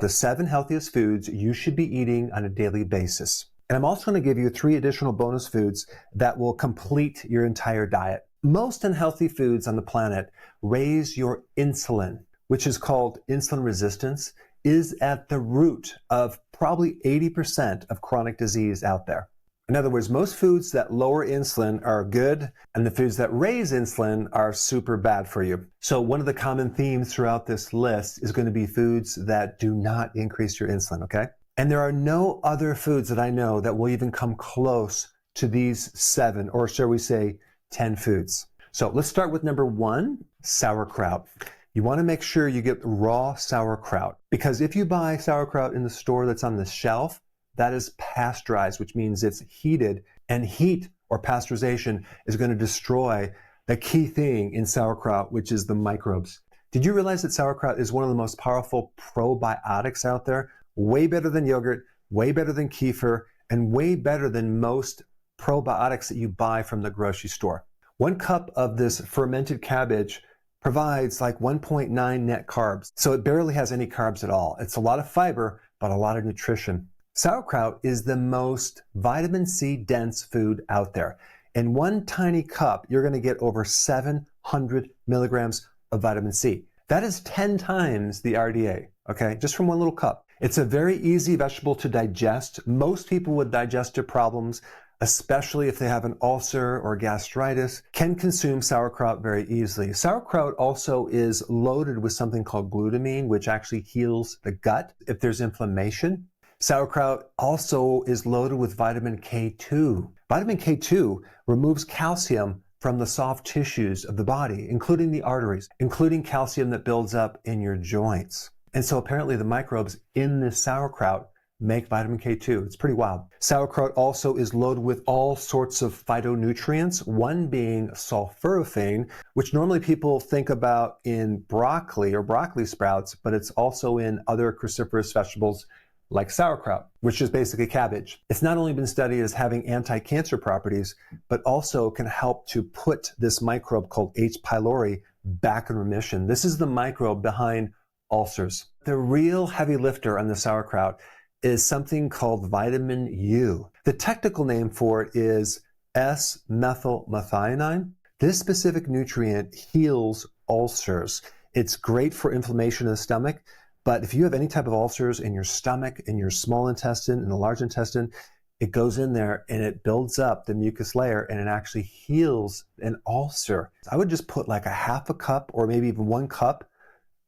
the 7 healthiest foods you should be eating on a daily basis. And I'm also going to give you 3 additional bonus foods that will complete your entire diet. Most unhealthy foods on the planet raise your insulin, which is called insulin resistance, is at the root of probably 80% of chronic disease out there. In other words, most foods that lower insulin are good, and the foods that raise insulin are super bad for you. So one of the common themes throughout this list is going to be foods that do not increase your insulin, okay? And there are no other foods that I know that will even come close to these 7, or shall we say 10 foods. So let's start with number 1, sauerkraut. You want to make sure you get raw sauerkraut, because if you buy sauerkraut in the store that's on the shelf, that is pasteurized, which means it's heated, and heat or pasteurization is going to destroy the key thing in sauerkraut, which is the microbes. Did you realize that sauerkraut is one of the most powerful probiotics out there? Way better than yogurt, way better than kefir, and way better than most probiotics that you buy from the grocery store. 1 cup of this fermented cabbage provides like 1.9 net carbs. So it barely has any carbs at all. It's a lot of fiber, but a lot of nutrition. Sauerkraut is the most vitamin C dense food out there. In 1 tiny cup, you're going to get over 700 milligrams of vitamin C. That is 10 times the RDA, okay? Just from 1 little cup. It's a very easy vegetable to digest. Most people with digestive problems, especially if they have an ulcer or gastritis, can consume sauerkraut very easily. Sauerkraut also is loaded with something called glutamine, which actually heals the gut if there's inflammation. Sauerkraut also is loaded with vitamin K2. Vitamin K2 removes calcium from the soft tissues of the body, including the arteries, including calcium that builds up in your joints. And so apparently the microbes in this sauerkraut make vitamin K2. It's pretty wild. Sauerkraut also is loaded with all sorts of phytonutrients, one being sulforaphane, which normally people think about in broccoli or broccoli sprouts, but it's also in other cruciferous vegetables like sauerkraut, which is basically cabbage. It's not only been studied as having anti-cancer properties, but also can help to put this microbe called H. pylori back in remission. This is the microbe behind ulcers. The real heavy lifter on the sauerkraut is something called vitamin U. The technical name for it is S-methylmethionine. This specific nutrient heals ulcers. It's great for inflammation in the stomach, but if you have any type of ulcers in your stomach, in your small intestine, in the large intestine, it goes in there and it builds up the mucus layer and it actually heals an ulcer. I would just put like a half a cup or maybe even 1 cup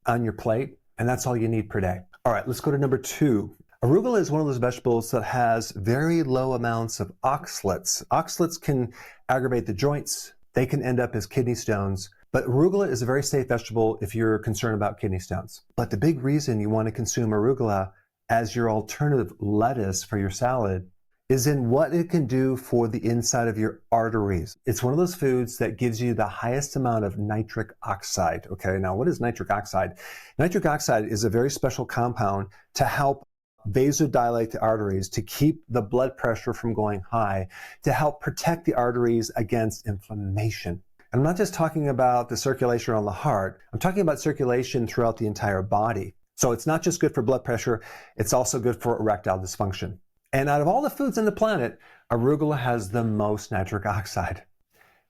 on your plate, and that's all you need per day. All right, let's go to number 2. Arugula is one of those vegetables that has very low amounts of oxalates. Oxalates can aggravate the joints. They can end up as kidney stones. But arugula is a very safe vegetable if you're concerned about kidney stones. But the big reason you want to consume arugula as your alternative lettuce for your salad is in what it can do for the inside of your arteries. It's one of those foods that gives you the highest amount of nitric oxide. Okay, now what is nitric oxide? Nitric oxide is a very special compound to help vasodilate the arteries, to keep the blood pressure from going high, to help protect the arteries against inflammation. And I'm not just talking about the circulation around the heart, I'm talking about circulation throughout the entire body. So it's not just good for blood pressure, it's also good for erectile dysfunction. And out of all the foods on the planet, arugula has the most nitric oxide.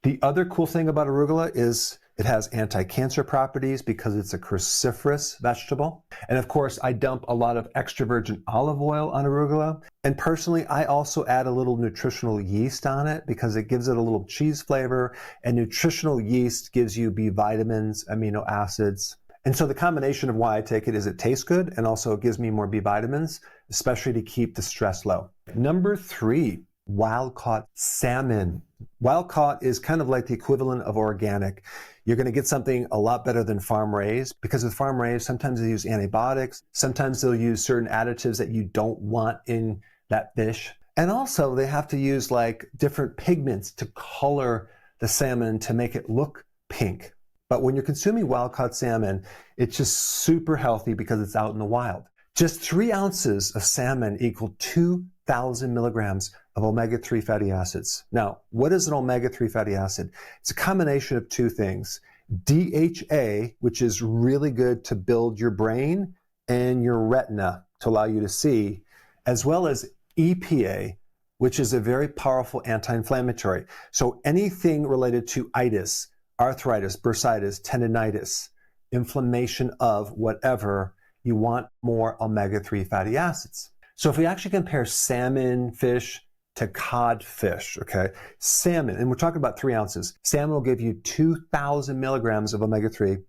The other cool thing about arugula is it has anti-cancer properties because it's a cruciferous vegetable. And of course, I dump a lot of extra virgin olive oil on arugula. And personally, I also add a little nutritional yeast on it because it gives it a little cheese flavor. And nutritional yeast gives you B vitamins, amino acids. And so the combination of why I take it is it tastes good and also it gives me more B vitamins, especially to keep the stress low. Number 3, wild-caught salmon. Wild-caught is kind of like the equivalent of organic. You're going to get something a lot better than farm-raised because with farm-raised, sometimes they use antibiotics. Sometimes they'll use certain additives that you don't want in that fish. And also they have to use like different pigments to color the salmon to make it look pink. But when you're consuming wild-caught salmon, it's just super healthy because it's out in the wild. Just 3 ounces of salmon equal 2,000 milligrams of omega-3 fatty acids. Now, what is an omega-3 fatty acid? It's a combination of 2 things. DHA, which is really good to build your brain and your retina to allow you to see, as well as EPA, which is a very powerful anti-inflammatory. So anything related to itis, arthritis, bursitis, tendinitis, inflammation of whatever, you want more omega-3 fatty acids. So if we actually compare salmon fish to cod fish, okay, salmon, and we're talking about 3 ounces, salmon will give you 2,000 milligrams of omega-3.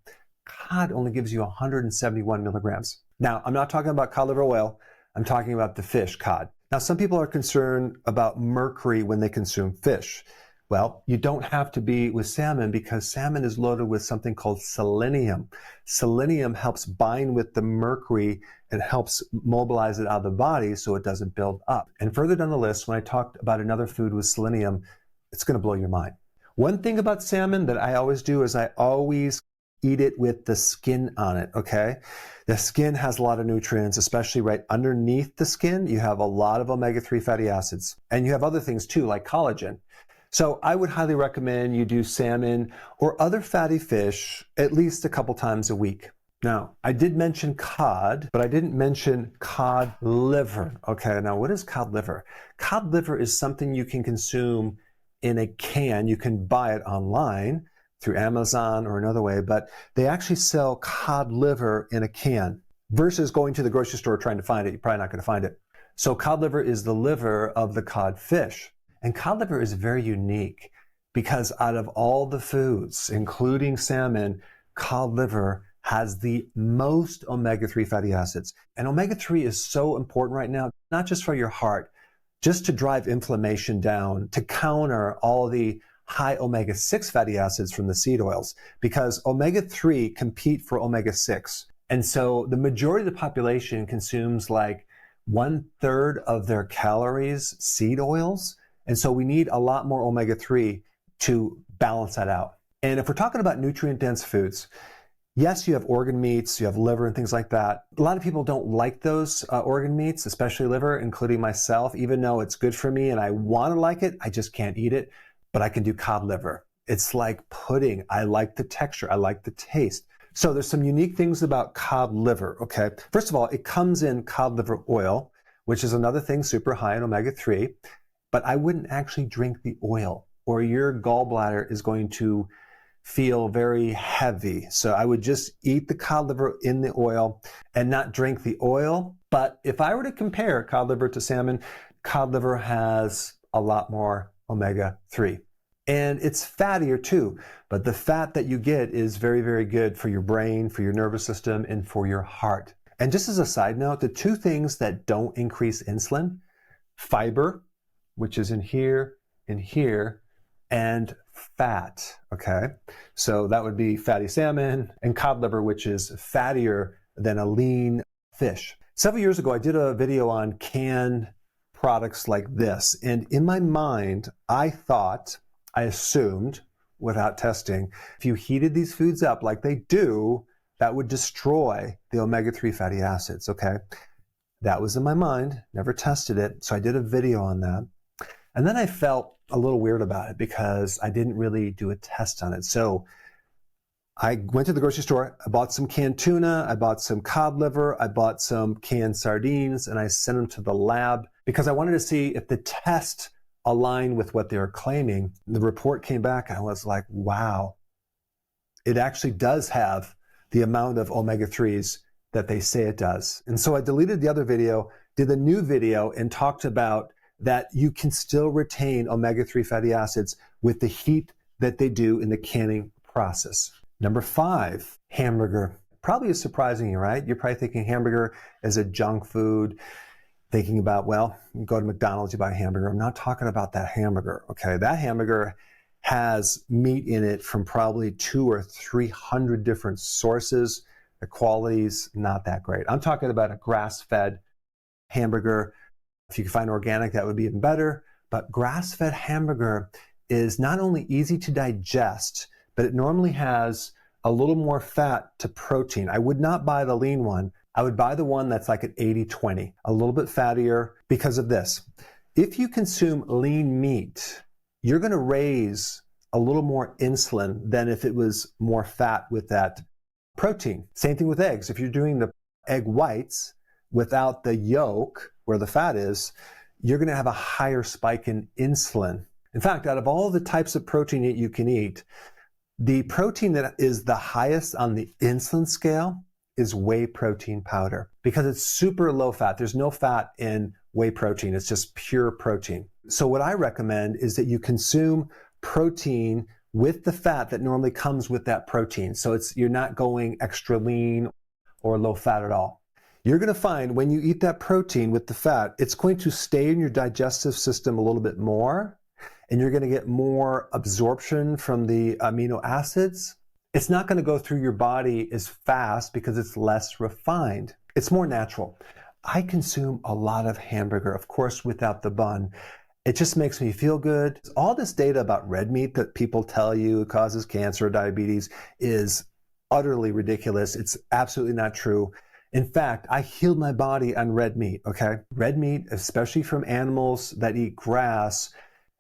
Cod only gives you 171 milligrams. Now, I'm not talking about cod liver oil. I'm talking about the fish, cod. Now, some people are concerned about mercury when they consume fish. Well, you don't have to be with salmon because salmon is loaded with something called selenium. Selenium helps bind with the mercury and helps mobilize it out of the body so it doesn't build up. And further down the list, when I talked about another food with selenium, it's going to blow your mind. One thing about salmon that I always do is I always eat it with the skin on it, okay? The skin has a lot of nutrients, especially right underneath the skin. You have a lot of omega-3 fatty acids. And you have other things too, like collagen. So I would highly recommend you do salmon or other fatty fish at least a couple times a week. Now, I did mention cod, but I didn't mention cod liver. Okay, now what is cod liver? Cod liver is something you can consume in a can. You can buy it online through Amazon or another way, but they actually sell cod liver in a can versus going to the grocery store trying to find it. You're probably not going to find it. So cod liver is the liver of the cod fish. And cod liver is very unique because out of all the foods, including salmon, cod liver has the most omega-3 fatty acids. And omega-3 is so important right now, not just for your heart, just to drive inflammation down, to counter all the high omega-6 fatty acids from the seed oils, because omega-3 compete for omega-6. And so the majority of the population consumes like 1/3 of their calories seed oils. And so we need a lot more omega-3 to balance that out. And if we're talking about nutrient-dense foods, yes, you have organ meats, you have liver and things like that. A lot of people don't like those organ meats, especially liver, including myself. Even though it's good for me and I want to like it, I just can't eat it. But I can do cod liver. It's like pudding. I like the texture. I like the taste. So there's some unique things about cod liver, okay? First of all, it comes in cod liver oil, which is another thing super high in omega-3. But I wouldn't actually drink the oil or your gallbladder is going to feel very heavy. So I would just eat the cod liver in the oil and not drink the oil. But if I were to compare cod liver to salmon, cod liver has a lot more omega-3. And it's fattier too, but the fat that you get is very, very good for your brain, for your nervous system, and for your heart. And just as a side note, the 2 things that don't increase insulin, fiber, which is in here, and fat, okay? So that would be fatty salmon and cod liver, which is fattier than a lean fish. Several years ago, I did a video on canned products like this. And in my mind, I assumed, without testing, if you heated these foods up like they do, that would destroy the omega-3 fatty acids, okay? That was in my mind, never tested it, so I did a video on that. And then I felt a little weird about it because I didn't really do a test on it. So I went to the grocery store, I bought some canned tuna, I bought some cod liver, I bought some canned sardines, and I sent them to the lab because I wanted to see if the test aligned with what they were claiming. The report came back and I was like, wow, it actually does have the amount of omega-3s that they say it does. And so I deleted the other video, did a new video, and talked about that you can still retain omega-3 fatty acids with the heat that they do in the canning process. Number 5, hamburger. Probably is surprising you, right? You're probably thinking hamburger is a junk food, thinking about, well, you go to McDonald's, you buy a hamburger. I'm not talking about that hamburger, okay? That hamburger has meat in it from probably 200 or 300 different sources. The quality's not that great. I'm talking about a grass-fed hamburger. If you can find organic, that would be even better. But grass-fed hamburger is not only easy to digest, but it normally has a little more fat to protein. I would not buy the lean one. I would buy the one that's like an 80-20, a little bit fattier because of this. If you consume lean meat, you're going to raise a little more insulin than if it was more fat with that protein. Same thing with eggs. If you're doing the egg whites without the yolk, where the fat is, you're going to have a higher spike in insulin. In fact, out of all the types of protein that you can eat, the protein that is the highest on the insulin scale is whey protein powder because it's super low fat. There's no fat in whey protein. It's just pure protein. So what I recommend is that you consume protein with the fat that normally comes with that protein. So you're not going extra lean or low fat at all. You're going to find when you eat that protein with the fat, it's going to stay in your digestive system a little bit more, and you're going to get more absorption from the amino acids. It's not going to go through your body as fast because it's less refined. It's more natural. I consume a lot of hamburger, of course, without the bun. It just makes me feel good. All this data about red meat that people tell you causes cancer or diabetes is utterly ridiculous. It's absolutely not true. In fact, I healed my body on red meat, okay? Red meat, especially from animals that eat grass,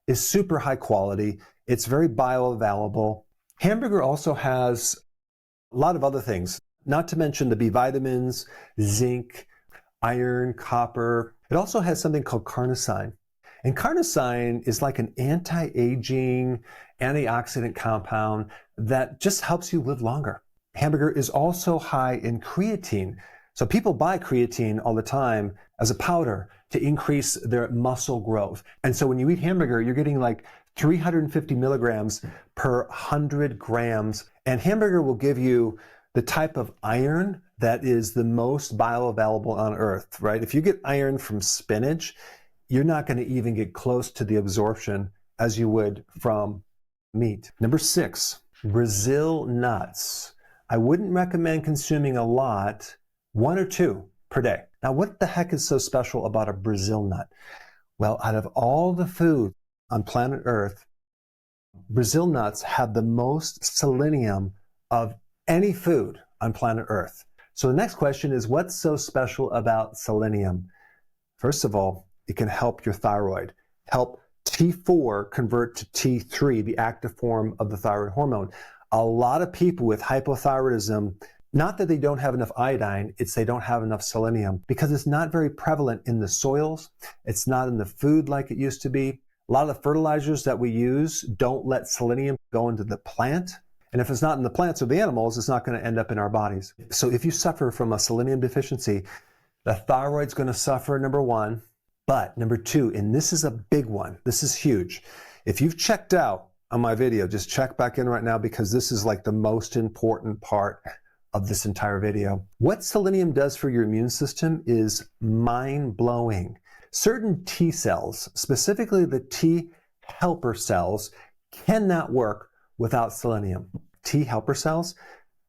is super high quality. It's very bioavailable. Hamburger also has a lot of other things, not to mention the B vitamins, zinc, iron, copper. It also has something called carnosine. And carnosine is like an anti-aging, antioxidant compound that just helps you live longer. Hamburger is also high in creatine. So people buy creatine all the time as a powder to increase their muscle growth. And so when you eat hamburger, you're getting like 350 milligrams per 100 grams. And hamburger will give you the type of iron that is the most bioavailable on earth, right? If you get iron from spinach, you're not going to even get close to the absorption as you would from meat. Number 6, Brazil nuts. I wouldn't recommend consuming a lot, 1 or 2 per day. Now, what the heck is so special about a Brazil nut? Well, out of all the food on planet Earth, Brazil nuts have the most selenium of any food on planet Earth. So the next question is, what's so special about selenium? First of all, it can help your thyroid, help T4 convert to T3, the active form of the thyroid hormone. A lot of people with hypothyroidism, not that they don't have enough iodine, it's they don't have enough selenium because it's not very prevalent in the soils. It's not in the food like it used to be. A lot of the fertilizers that we use don't let selenium go into the plant. And if it's not in the plants or the animals, it's not going to end up in our bodies. So if you suffer from a selenium deficiency, the thyroid's going to suffer, number 1. But number 2, and this is a big one, this is huge. If you've checked out on my video, just check back in right now because this is like the most important part of this entire video. What selenium does for your immune system is mind-blowing. Certain T cells, specifically the T helper cells, cannot work without selenium. T helper cells,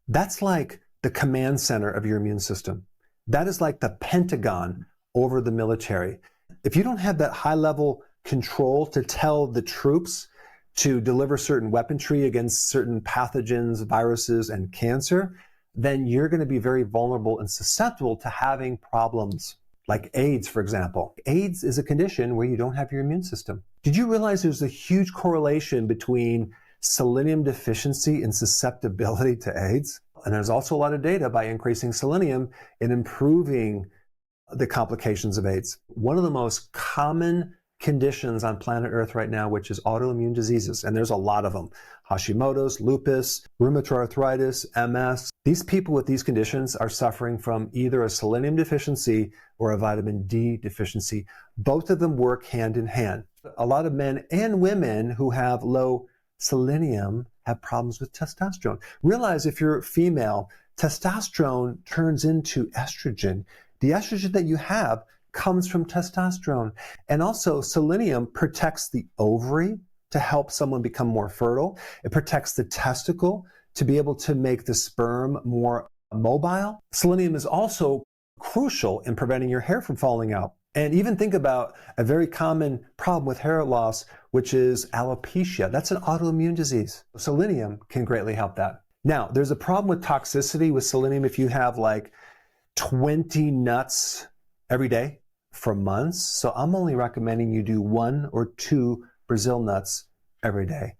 that's like the command center of your immune system. That is like the Pentagon over the military. If you don't have that high-level control to tell the troops to deliver certain weaponry against certain pathogens, viruses, and cancer, then you're going to be very vulnerable and susceptible to having problems like AIDS, for example. AIDS is a condition where you don't have your immune system. Did you realize there's a huge correlation between selenium deficiency and susceptibility to AIDS? And there's also a lot of data by increasing selenium in improving the complications of AIDS. One of the most common conditions on planet Earth right now, which is autoimmune diseases, and there's a lot of them. Hashimoto's, lupus, rheumatoid arthritis, MS. These people with these conditions are suffering from either a selenium deficiency or a vitamin D deficiency. Both of them work hand in hand. A lot of men and women who have low selenium have problems with testosterone. Realize if you're female, testosterone turns into estrogen. The estrogen that you have comes from testosterone. And also selenium protects the ovary to help someone become more fertile. It protects the testicle to be able to make the sperm more mobile. Selenium is also crucial in preventing your hair from falling out. And even think about a very common problem with hair loss, which is alopecia. That's an autoimmune disease. Selenium can greatly help that. Now, there's a problem with toxicity with selenium if you have like 20 nuts every day for months. So I'm only recommending you do 1 or 2 Brazil nuts every day.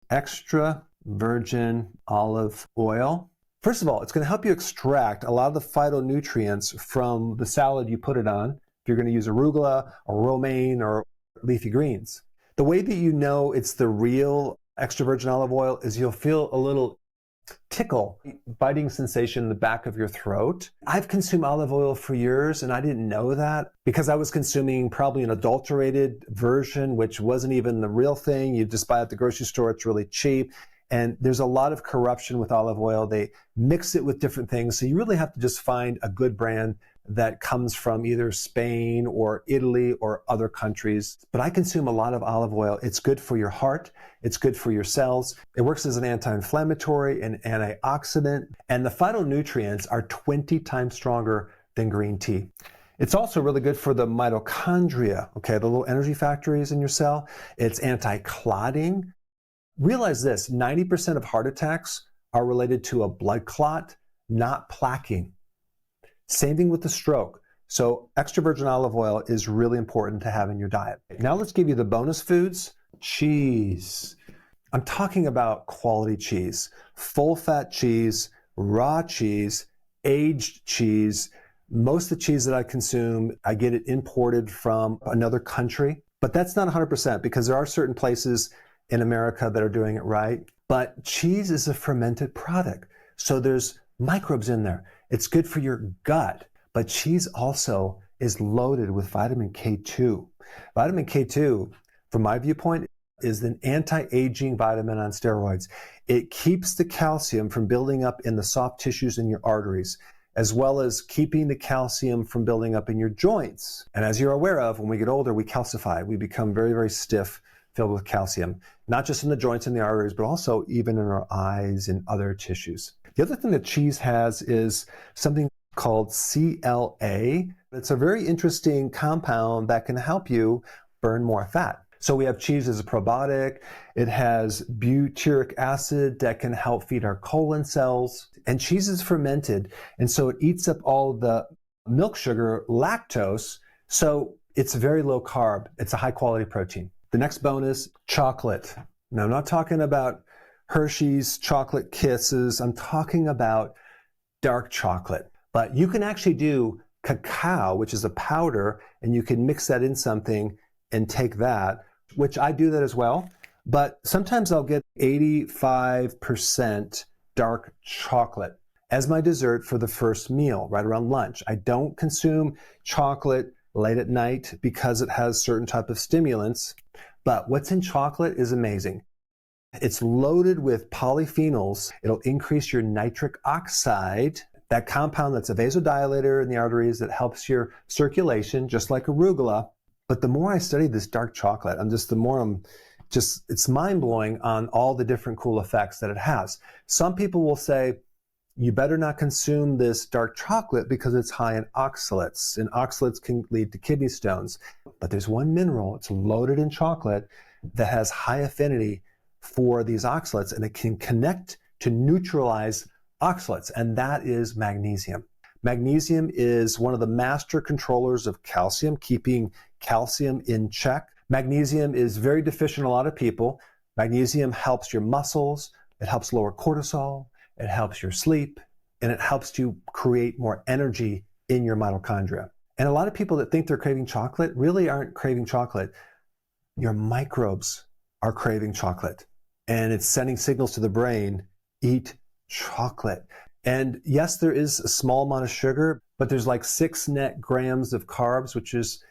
Extra virgin olive oil First of all, it's going to help you extract a lot of the phytonutrients from the salad you put it on, if you're going to use arugula or romaine or leafy greens. The way that you know it's the real extra virgin olive oil is you'll feel a little tickle, biting sensation in the back of your throat. I've consumed olive oil for years and I didn't know that because I was consuming probably an adulterated version, which wasn't even the real thing. You just buy it at the grocery store, it's really cheap. And there's a lot of corruption with olive oil. They mix it with different things. So you really have to just find a good brand that comes from either Spain or Italy or other countries. But I consume a lot of olive oil. It's good for your heart. It's good for your cells. It works as an anti-inflammatory and antioxidant. And the phytonutrients are 20 times stronger than green tea. It's also really good for the mitochondria, okay, the little energy factories in your cell. It's anti-clotting. Realize this, 90% of heart attacks are related to a blood clot, not plaquing. Same thing with the stroke. So extra virgin olive oil is really important to have in your diet. Now let's give you the bonus foods. Cheese. I'm talking about quality cheese, full fat cheese, raw cheese, aged cheese. Most of the cheese that I consume, I get it imported from another country, but that's not 100% because there are certain places in America that are doing it right. But cheese is a fermented product. So there's microbes in there. It's good for your gut, but cheese also is loaded with vitamin K2. Vitamin K2, from my viewpoint, is an anti-aging vitamin on steroids. It keeps the calcium from building up in the soft tissues in your arteries, as well as keeping the calcium from building up in your joints. And as you're aware of, when we get older, we calcify. We become very, very stiff, filled with calcium, not just in the joints and the arteries, but also even in our eyes and other tissues. The other thing that cheese has is something called CLA. It's a very interesting compound that can help you burn more fat. So we have cheese as a probiotic. It has butyric acid that can help feed our colon cells. And cheese is fermented, and so it eats up all the milk sugar, lactose, so it's very low carb. It's a high quality protein. The next bonus, chocolate. Now, I'm not talking about Hershey's chocolate kisses. I'm talking about dark chocolate. But you can actually do cacao, which is a powder, and you can mix that in something and take that, which I do that as well. But sometimes I'll get 85% dark chocolate as my dessert for the first meal, right around lunch. I don't consume chocolate late at night because it has certain type of stimulants. But what's in chocolate is amazing. It's loaded with polyphenols. It'll increase your nitric oxide, that compound that's a vasodilator in the arteries that helps your circulation, just like arugula. But the more I study this dark chocolate, it's mind-blowing on all the different cool effects that it has. Some people will say, you better not consume this dark chocolate because it's high in oxalates, and oxalates can lead to kidney stones. But there's one mineral, it's loaded in chocolate, that has high affinity for these oxalates, and it can connect to neutralize oxalates, and that is magnesium. Magnesium is one of the master controllers of calcium, keeping calcium in check. Magnesium is very deficient in a lot of people. Magnesium helps your muscles, it helps lower cortisol, it helps your sleep, and it helps you create more energy in your mitochondria. And a lot of people that think they're craving chocolate really aren't craving chocolate. Your microbes are craving chocolate, and it's sending signals to the brain, eat chocolate. And yes, there is a small amount of sugar, but there's like 6 net grams of carbs, which is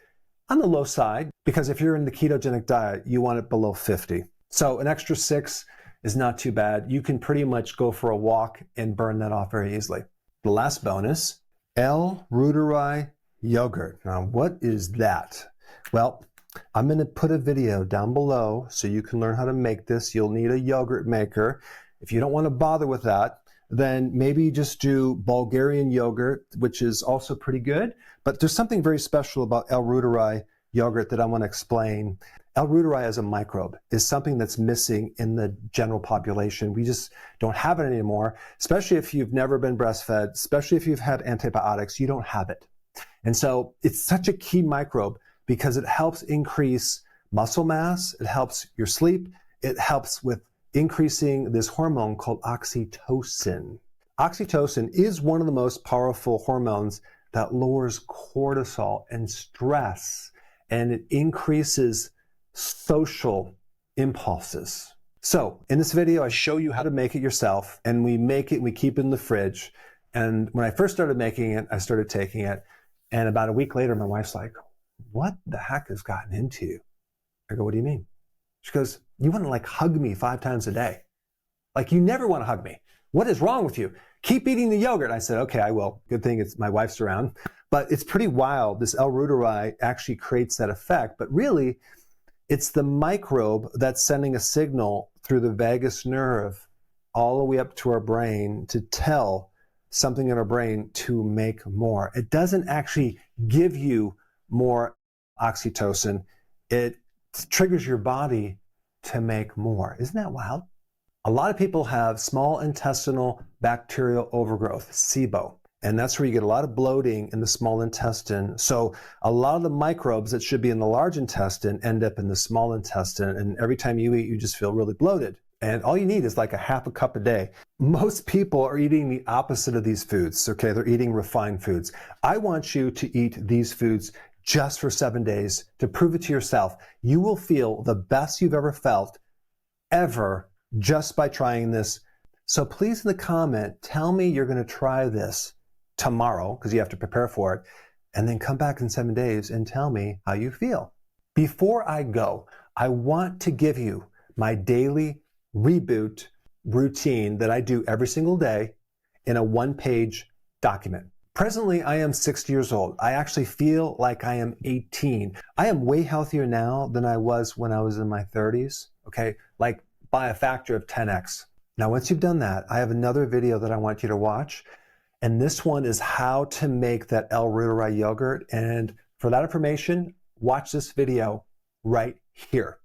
on the low side, because if you're in the ketogenic diet, you want it below 50. So an extra 6 is not too bad. You can pretty much go for a walk and burn that off very easily. The last bonus, L-reuteri yogurt. Now, what is that? Well, I'm going to put a video down below so you can learn how to make this. You'll need a yogurt maker. If you don't want to bother with that, then maybe just do Bulgarian yogurt, which is also pretty good. But there's something very special about L-reuteri yogurt that I want to explain. L-reuteri as a microbe is something that's missing in the general population. We just don't have it anymore, especially if you've never been breastfed, especially if you've had antibiotics, you don't have it. And so it's such a key microbe because it helps increase muscle mass, it helps your sleep, it helps with increasing this hormone called oxytocin. Oxytocin is one of the most powerful hormones that lowers cortisol and stress, and it increases social impulses. So in this video, I show you how to make it yourself, and we make it and we keep it in the fridge. And when I first started making it, I started taking it. And about a week later, my wife's like, what the heck has gotten into you? I go, what do you mean? She goes, you want to like hug me 5 times a day. Like you never want to hug me. What is wrong with you? Keep eating the yogurt. I said, okay, I will. Good thing it's my wife's around. But it's pretty wild. This L-reuteri actually creates that effect. But really, it's the microbe that's sending a signal through the vagus nerve all the way up to our brain to tell something in our brain to make more. It doesn't actually give you more oxytocin. It triggers your body to make more. Isn't that wild? A lot of people have small intestinal bacterial overgrowth, SIBO, and that's where you get a lot of bloating in the small intestine. So a lot of the microbes that should be in the large intestine end up in the small intestine, and every time you eat, you just feel really bloated. And all you need is like a half a cup a day. Most people are eating the opposite of these foods, okay? They're eating refined foods. I want you to eat these foods just for 7 days to prove it to yourself. You will feel the best you've ever felt, ever, just by trying this. So please in the comment, tell me you're going to try this tomorrow, because you have to prepare for it, and then come back in 7 days and tell me how you feel. Before I go, I want to give you my daily reboot routine that I do every single day in a 1-page document. Presently, I am 60 years old. I actually feel like I am 18. I am way healthier now than I was when I was in my 30s, okay? Like by a factor of 10x. Now, once you've done that, I have another video that I want you to watch. And this one is how to make that L-reuteri yogurt. And for that information, watch this video right here.